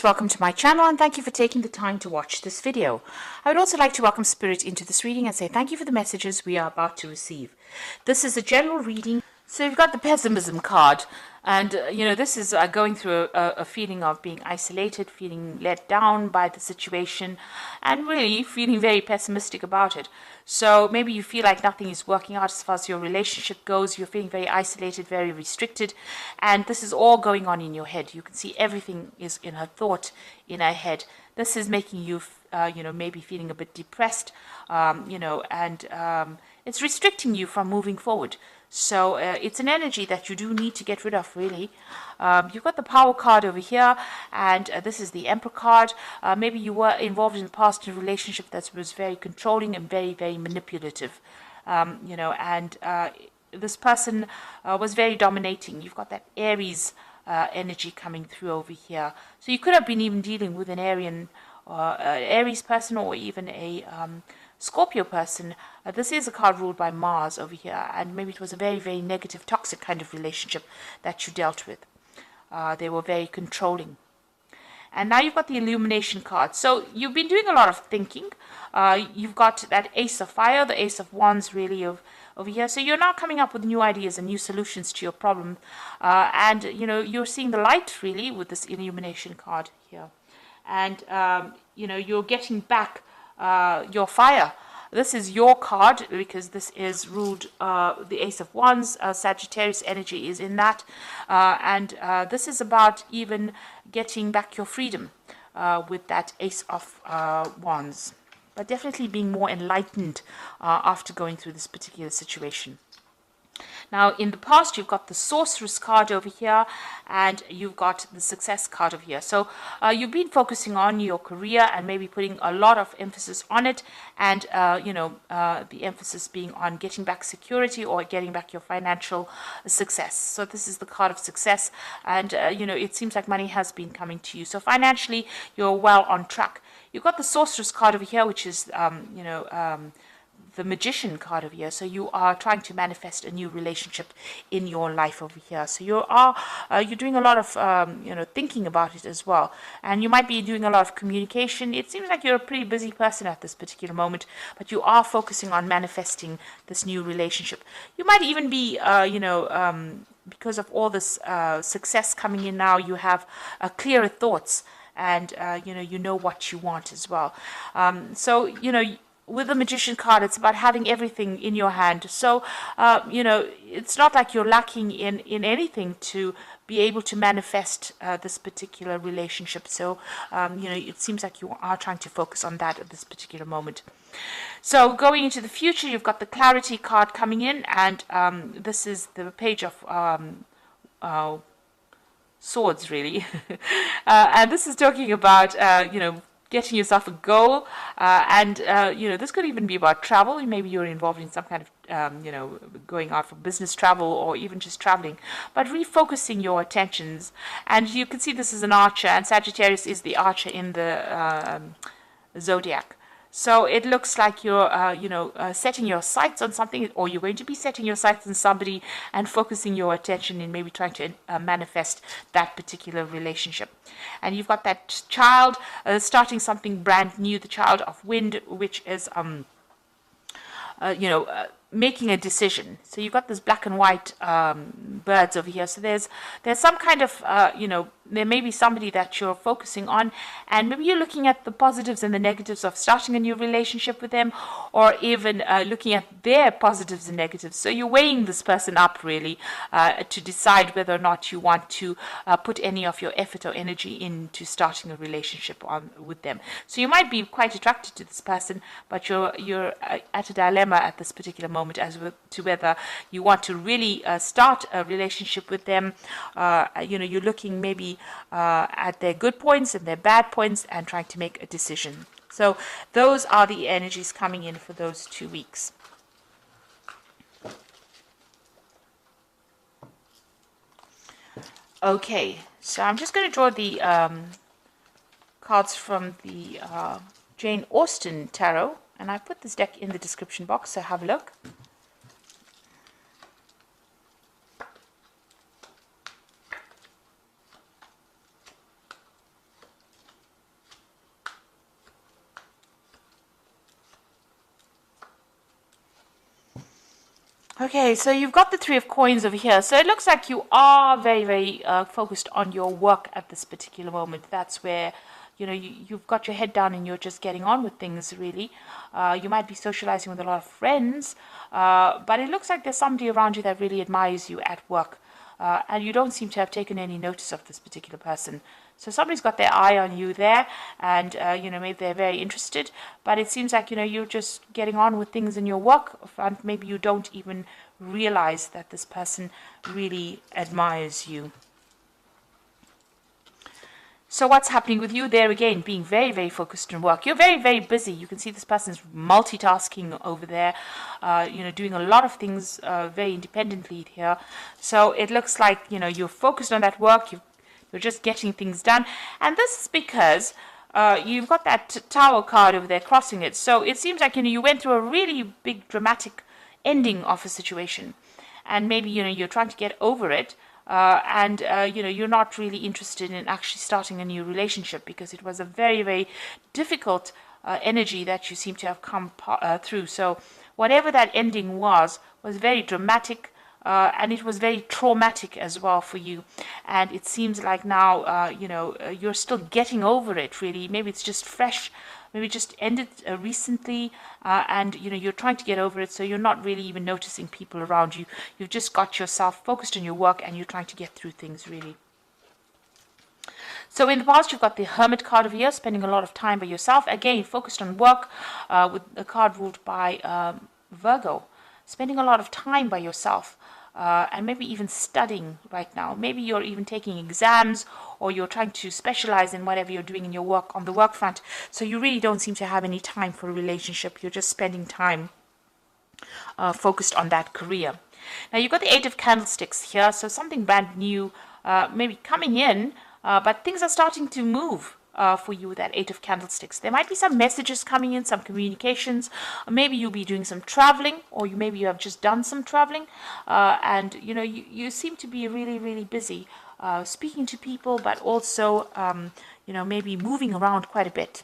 most welcome to my channel and thank you for taking the time to watch this video. I would also like to welcome Spirit into this reading and say thank you for the messages we are about to receive. This is a general reading. So you've got the pessimism card, and this is going through a feeling of being isolated, feeling let down by the situation, and really feeling very pessimistic about it. So maybe you feel like nothing is working out as far as your relationship goes. You're feeling very isolated, very restricted, and this is all going on in your head. You can see everything is in her thought, in her head. This is making you, maybe feeling a bit depressed, it's restricting you from moving forward. So it's an energy that you do need to get rid of, really. You've got the Power card over here, and this is the Emperor card. Maybe you were involved in the past in a relationship that was very controlling and very, very manipulative. This person was very dominating. You've got that Aries energy coming through over here. So you could have been even dealing with an Aries person, or even a Scorpio person. This is a card ruled by Mars over here, and maybe it was a very, very negative, toxic kind of relationship that you dealt with. They were very controlling. And now you've got the Illumination card. So you've been doing a lot of thinking. You've got that Ace of Fire, the Ace of Wands, really, over here. So you're now coming up with new ideas and new solutions to your problem. You're seeing the light, really, with this Illumination card here. And, you're getting back your fire. This is your card because this is ruled the Ace of Wands. Sagittarius energy is in that, this is about even getting back your freedom with that Ace of Wands, but definitely being more enlightened after going through this particular situation. Now, in the past, you've got the Sorceress card over here, and you've got the Success card over here. So you've been focusing on your career and maybe putting a lot of emphasis on it, and the emphasis being on getting back security or getting back your financial success. So this is the card of success, and it seems like money has been coming to you. So financially, you're well on track. You've got the Sorceress card over here, which is the Magician card over here. So you are trying to manifest a new relationship in your life over here. So you're doing a lot of thinking about it as well, and you might be doing a lot of communication. It seems like you're a pretty busy person at this particular moment, but you are focusing on manifesting this new relationship. You might even be because of all this success coming in now, you have clearer thoughts, and you know what you want as well. With the Magician card, it's about having everything in your hand. So, it's not like you're lacking in anything to be able to manifest this particular relationship. So, it seems like you are trying to focus on that at this particular moment. So, going into the future, you've got the Clarity card coming in, and this is the Page of Swords, really. And this is talking about, getting yourself a goal, this could even be about travel. Maybe you're involved in some kind of, going out for business travel or even just traveling, but refocusing your attentions. And you can see this is an archer, and Sagittarius is the archer in the zodiac. So it looks like you're, setting your sights on something, or you're going to be setting your sights on somebody and focusing your attention in maybe trying to manifest that particular relationship. And you've got that child starting something brand new, the Child of Wind, which is, making a decision. So you've got this black and white birds over here. So there's some kind of, there may be somebody that you're focusing on, and maybe you're looking at the positives and the negatives of starting a new relationship with them, or even looking at their positives and negatives. So you're weighing this person up, really, to decide whether or not you want to put any of your effort or energy into starting a relationship with them. So you might be quite attracted to this person, but you're at a dilemma at this particular moment as to whether you want to really start a relationship with them. You're looking maybe at their good points and their bad points and trying to make a decision. So those are the energies coming in for those 2 weeks. Okay, so I'm just going to draw the cards from the Jane Austen Tarot, and I put this deck in the description box, so have a look. Okay, so you've got the Three of Coins over here. So it looks like you are very, very focused on your work at this particular moment. That's where, you've got your head down and you're just getting on with things, really. You might be socializing with a lot of friends, but it looks like there's somebody around you that really admires you at work. And you don't seem to have taken any notice of this particular person. So somebody's got their eye on you there, and maybe they're very interested. But it seems like you're just getting on with things in your work, and maybe you don't even realize that this person really admires you. So what's happening with you there again? Being very, very focused on work. You're very, very busy. You can see this person's multitasking over there, doing a lot of things very independently here. So it looks like, you're focused on that work. You're just getting things done. And this is because you've got that tower card over there crossing it. So it seems like, you went through a really big dramatic ending of a situation. And maybe, you're trying to get over it. And you're not really interested in actually starting a new relationship because it was a very, very difficult energy that you seem to have come through. So whatever that ending was very dramatic. And it was very traumatic as well for you. And it seems like now, you're still getting over it, really. Maybe it's just fresh. Maybe it just ended recently. And, you're trying to get over it. So you're not really even noticing people around you. You've just got yourself focused on your work and you're trying to get through things, really. So in the past, you've got the Hermit card over here, spending a lot of time by yourself. Again, focused on work with a card ruled by Virgo. Spending a lot of time by yourself. And maybe even studying right now. Maybe you're even taking exams or you're trying to specialize in whatever you're doing in your work on the work front. So you really don't seem to have any time for a relationship. You're just spending time focused on that career. Now you've got the Eight of Candlesticks here. So something brand new maybe coming in, but things are starting to move. For you with that Eight of Candlesticks. There might be some messages coming in, some communications. Maybe you'll be doing some traveling, or maybe you have just done some traveling, and you seem to be really, really busy speaking to people, but also maybe moving around quite a bit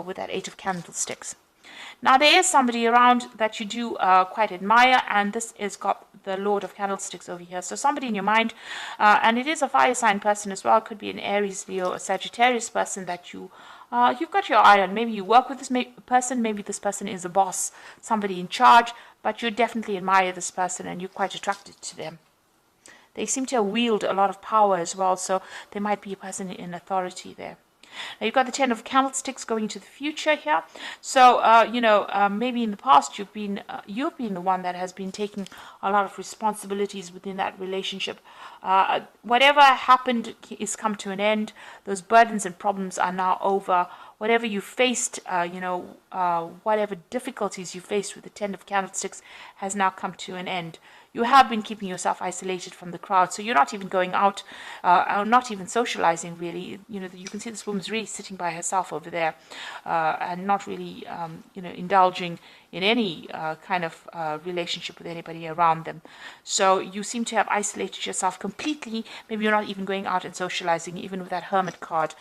with that Eight of Candlesticks. Now there is somebody around that you do quite admire, and this is got the Lord of Candlesticks over here. So somebody in your mind, and it is a fire sign person as well. It could be an Aries, Leo, or Sagittarius person that you've got your eye on. Maybe you work with this person. Maybe this person is a boss, somebody in charge, but you definitely admire this person and you're quite attracted to them. They seem to wield a lot of power as well, so there might be a person in authority there. Now you've got the Ten of Candlesticks going into the future here. So, maybe in the past you've been the one that has been taking a lot of responsibilities within that relationship. Whatever happened is come to an end. Those burdens and problems are now over. Whatever you faced, whatever difficulties you faced with the Ten of Candlesticks has now come to an end. You have been keeping yourself isolated from the crowd, so you're not even going out, not even socializing, really. You can see this woman's really sitting by herself over there, and not really, indulging in any kind of relationship with anybody around them. So you seem to have isolated yourself completely. Maybe you're not even going out and socializing, even with that Hermit card.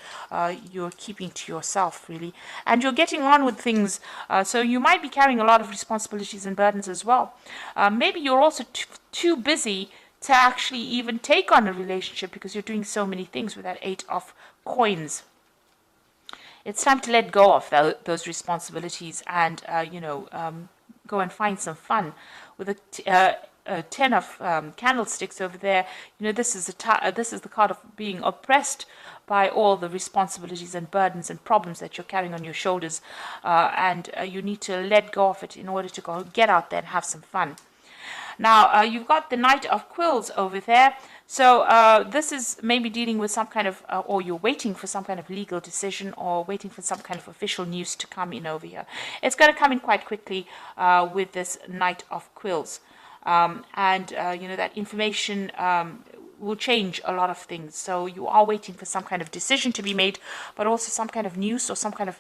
You're keeping to yourself, really. And you're getting on with things, so you might be carrying a lot of responsibilities and burdens as well. Maybe you're also too busy to actually even take on a relationship because you're doing so many things with that Eight of Coins. It's time to let go of those responsibilities and, go and find some fun. With a Ten of Candlesticks over there, this is the card of being oppressed by all the responsibilities and burdens and problems that you're carrying on your shoulders, and you need to let go of it in order to go get out there and have some fun. Now, you've got the Knight of Quills over there. So this is maybe dealing with some kind of, or you're waiting for some kind of legal decision or waiting for some kind of official news to come in over here. It's going to come in quite quickly with this Knight of Quills. That information will change a lot of things. So you are waiting for some kind of decision to be made, but also some kind of news or some kind of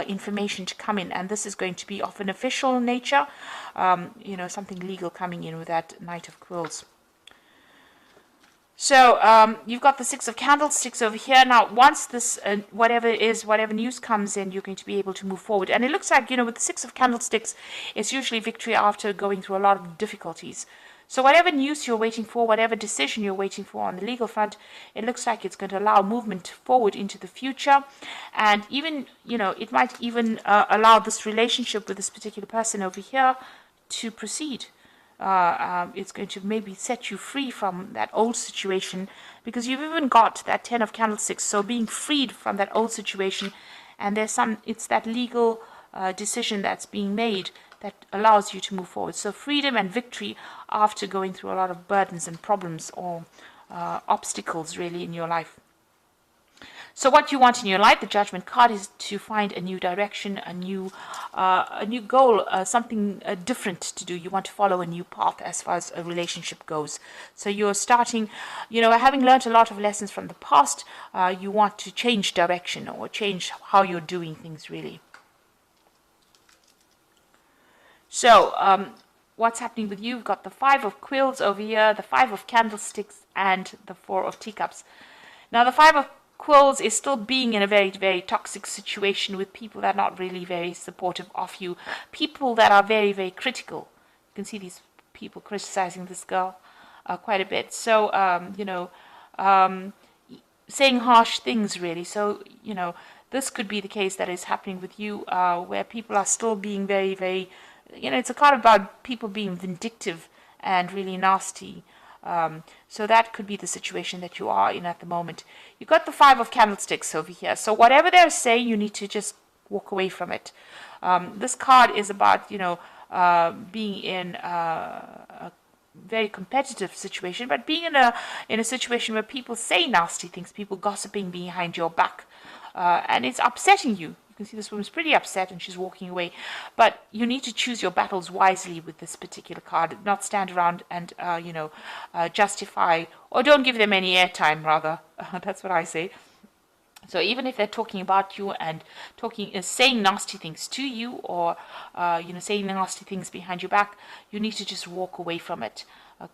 information to come in, and this is going to be of an official nature, something legal coming in with that Knight of Quills. So you've got the Six of Candlesticks over here. Now, once this, whatever news comes in, you're going to be able to move forward. And it looks like, with the Six of Candlesticks, it's usually victory after going through a lot of difficulties. So whatever news you're waiting for, whatever decision you're waiting for on the legal front, it looks like it's going to allow movement forward into the future. And even, it might even allow this relationship with this particular person over here to proceed. It's going to maybe set you free from that old situation, because you've even got that Ten of Candlesticks. So being freed from that old situation, and it's that legal decision that's being made that allows you to move forward. So freedom and victory after going through a lot of burdens and problems or obstacles really in your life. So what you want in your life, the Judgment card, is to find a new direction, a new goal, something different to do. You want to follow a new path as far as a relationship goes. So you're starting, having learned a lot of lessons from the past, you want to change direction or change how you're doing things really. So what's happening with you? You've got the Five of Quills over here, the Five of Candlesticks, and the Four of Teacups. Now the Five of Quills is still being in a very, very toxic situation with people that are not really very supportive of you. People that are very, very critical. You can see these people criticizing this girl quite a bit. So, saying harsh things really. So, this could be the case that is happening with you, where people are still being very, very, it's a card about people being vindictive and really nasty. So that could be the situation that you are in at the moment. You've got the Five of Candlesticks over here. So whatever they're saying, you need to just walk away from it. This card is about, being in a very competitive situation, but being in a situation where people say nasty things, people gossiping behind your back, and it's upsetting you. You can see this woman's pretty upset and she's walking away. But you need to choose your battles wisely with this particular card, not stand around and, justify, or don't give them any airtime, rather. That's what I say. So even if they're talking about you and saying nasty things to you, or, saying nasty things behind your back, you need to just walk away from it.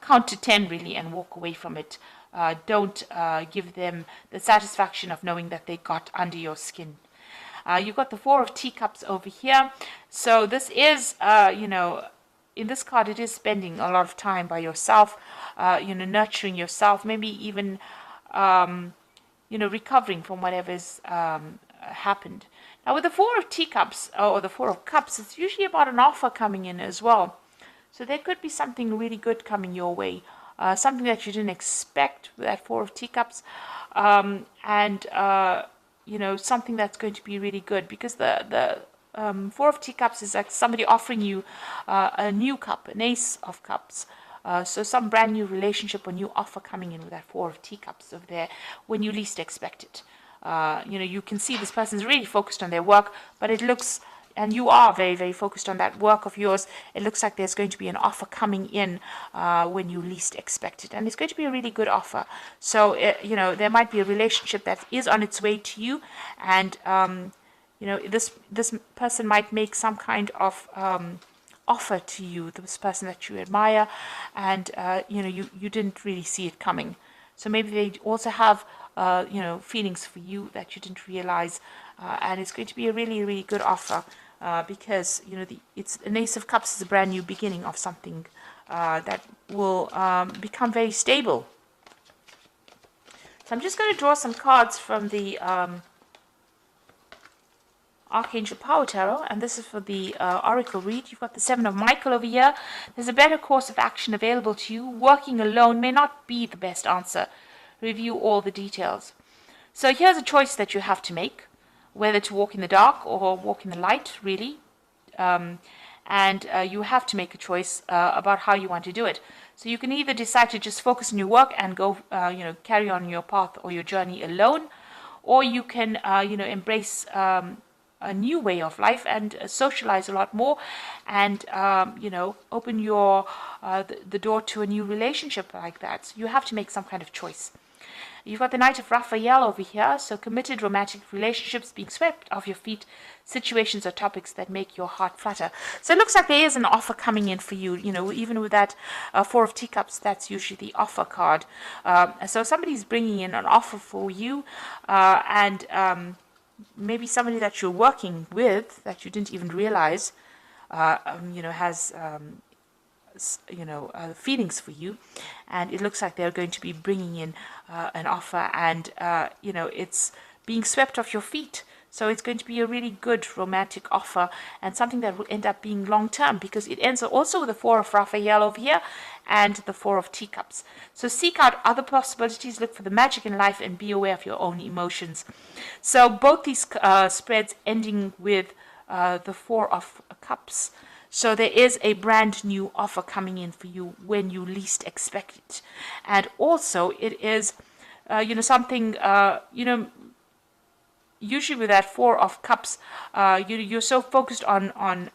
Count to 10 really and walk away from it. Don't give them the satisfaction of knowing that they got under your skin. You've got the Four of Teacups over here. So this is, in this card, it is spending a lot of time by yourself, nurturing yourself, maybe even, recovering from whatever's happened. Now, with the Four of Teacups, or the Four of Cups, it's usually about an offer coming in as well. So there could be something really good coming your way, something that you didn't expect with that Four of Teacups, something that's going to be really good, because the Four of Teacups is like somebody offering you a new cup, an Ace of Cups. So some brand new relationship or new offer coming in with that Four of Teacups over there when you least expect it. You can see this person's really focused on their work, but it looks, and you are very, very focused on that work of yours, it looks like there's going to be an offer coming in when you least expect it. And it's going to be a really good offer. So, there might be a relationship that is on its way to you. And, this person might make some kind of offer to you, this person that you admire. And, you didn't really see it coming. So maybe they also have, feelings for you that you didn't realize. And it's going to be a really, really good offer. Because it's an Ace of Cups is a brand new beginning of something that will become very stable. So I'm just going to draw some cards from the Archangel Power Tarot, and this is for the Oracle read. You've got the Seven of Michael over here. There's a better course of action available to you. Working alone may not be the best answer. Review all the details. So here's a choice that you have to make, whether to walk in the dark or walk in the light, really. You have to make a choice about how you want to do it. So you can either decide to just focus on your work and go, carry on your path or your journey alone, or you can, embrace a new way of life and socialize a lot more, and, open the door to a new relationship like that. So you have to make some kind of choice. You've got the Knight of Raphael over here, so committed romantic relationships being swept off your feet, situations or topics that make your heart flutter. So it looks like there is an offer coming in for you. You know, even with that Four of Teacups, that's usually the offer card. So somebody's bringing in an offer for you, and maybe somebody that you're working with that you didn't even realize, has feelings for you, and it looks like they're going to be bringing in an offer, and it's being swept off your feet. So it's going to be a really good romantic offer, and something that will end up being long term, because it ends also with the Four of Raphael over here and the Four of Teacups. So seek out other possibilities, look for the magic in life, and be aware of your own emotions. So both these spreads ending with the Four of Cups. So there is a brand new offer coming in for you when you least expect it. And also it is, something, usually with that Four of Cups, you're so focused on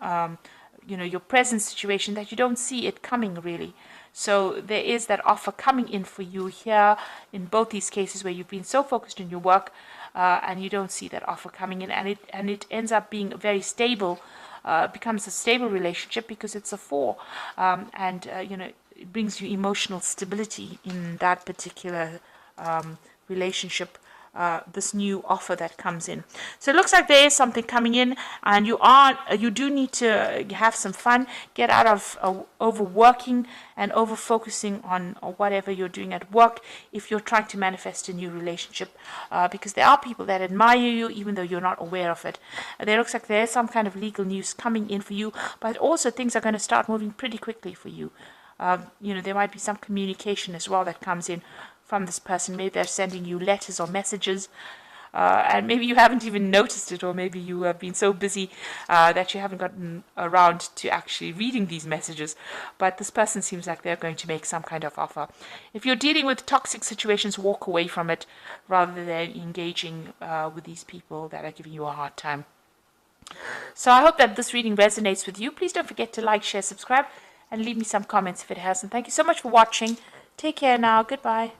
your present situation that you don't see it coming really. So there is that offer coming in for you here in both these cases where you've been so focused on your work and you don't see that offer coming in, and it ends up being very stable. Becomes a stable relationship because it's a four, and it brings you emotional stability in that particular relationship. This new offer that comes in. So it looks like there is something coming in, and you do need to have some fun, get out of overworking and over focusing on whatever you're doing at work if you're trying to manifest a new relationship, because there are people that admire you even though you're not aware of it. There looks like there is some kind of legal news coming in for you, but also things are going to start moving pretty quickly for you. There might be some communication as well that comes in from this person. Maybe they're sending you letters or messages, and maybe you haven't even noticed it, or maybe you have been so busy that you haven't gotten around to actually reading these messages. But this person seems like they're going to make some kind of offer. If you're dealing with toxic situations, walk away from it rather than engaging with these people that are giving you a hard time. So I hope that this reading resonates with you. Please don't forget to like, share, subscribe, and leave me some comments if it hasn't. Thank you so much for watching. Take care now. Goodbye.